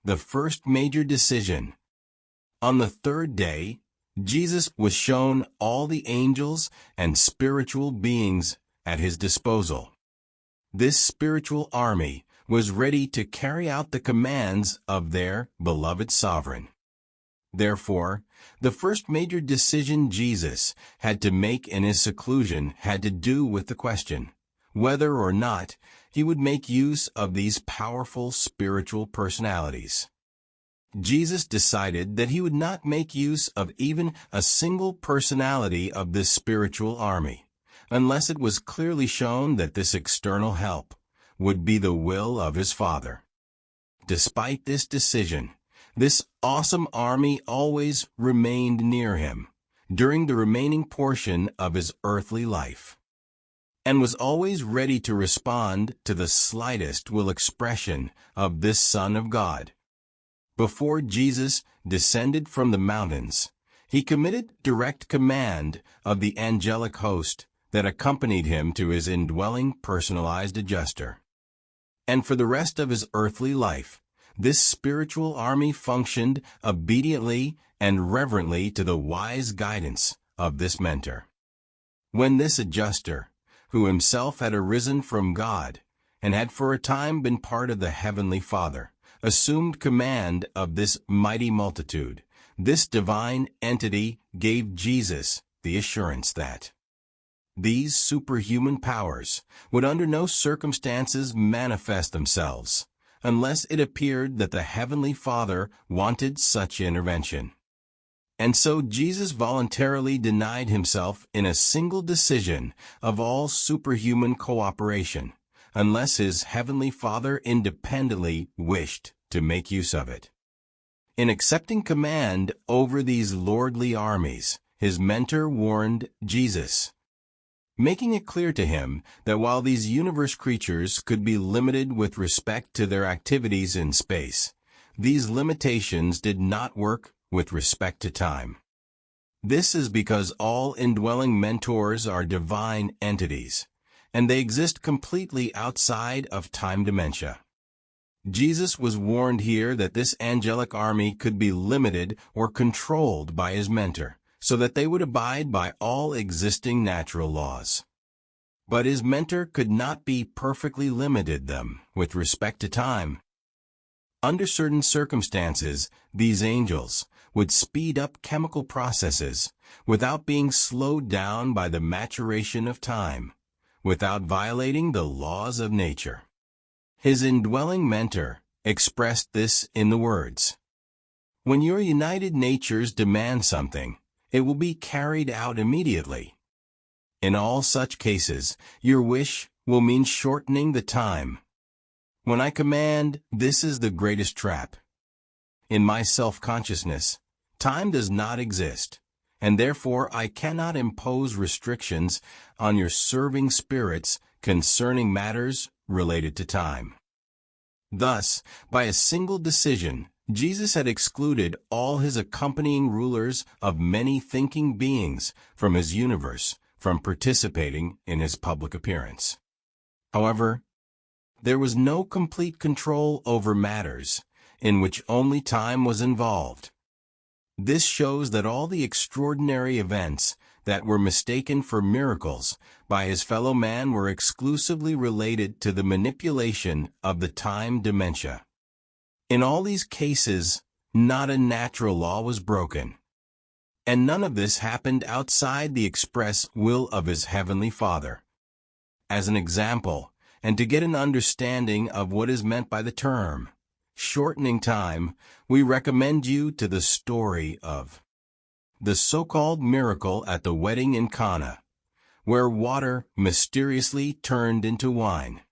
The first major decision. On the third day, Jesus was shown all the angels and spiritual beings at his disposal. This spiritual army was ready to carry out the commands of their beloved sovereign. Therefore, the first major decision Jesus had to make in his seclusion had to do with the question whether or not he would make use of these powerful spiritual personalities. Jesus decided that he would not make use of even a single personality of this spiritual army, unless it was clearly shown that this external help would be the will of his Father. Despite this decision, this awesome army always remained near him during the remaining portion of his earthly life, and was always ready to respond to the slightest will expression of this Son of God. Before Jesus descended from the mountains, he committed direct command of the angelic host that accompanied him to his indwelling personalized adjuster. And for the rest of his earthly life, this spiritual army functioned obediently and reverently to the wise guidance of this mentor. When this adjuster, who himself had arisen from God and had for a time been part of the Heavenly Father, assumed command of this mighty multitude, this divine entity gave Jesus the assurance that these superhuman powers would under no circumstances manifest themselves unless it appeared that the Heavenly Father wanted such intervention. And so Jesus voluntarily denied himself in a single decision of all superhuman cooperation, unless his Heavenly Father independently wished to make use of it. In accepting command over these lordly armies, his mentor warned Jesus, making it clear to him that while these universe creatures could be limited with respect to their activities in space, these limitations did not work with respect to time. This is because all indwelling mentors are divine entities, and they exist completely outside of time dementia. Jesus was warned here that this angelic army could be limited or controlled by his mentor, so that they would abide by all existing natural laws. But his mentor could not be perfectly limited them with respect to time. Under certain circumstances, these angels would speed up chemical processes without being slowed down by the maturation of time, without violating the laws of nature. His indwelling mentor expressed this in the words, "When your united natures demand something, it will be carried out immediately. In all such cases, your wish will mean shortening the time. When I command, this is the greatest trap. In my self-consciousness, time does not exist, and therefore I cannot impose restrictions on your serving spirits concerning matters related to time." Thus, by a single decision, Jesus had excluded all his accompanying rulers of many thinking beings from his universe from participating in his public appearance. However, there was no complete control over matters in which only time was involved. This shows that all the extraordinary events that were mistaken for miracles by his fellow man were exclusively related to the manipulation of the time dementia. In all these cases, not a natural law was broken, and none of this happened outside the express will of his Heavenly Father. As an example, and to get an understanding of what is meant by the term shortening time, we recommend you to the story of the so-called miracle at the wedding in Cana, where water mysteriously turned into wine.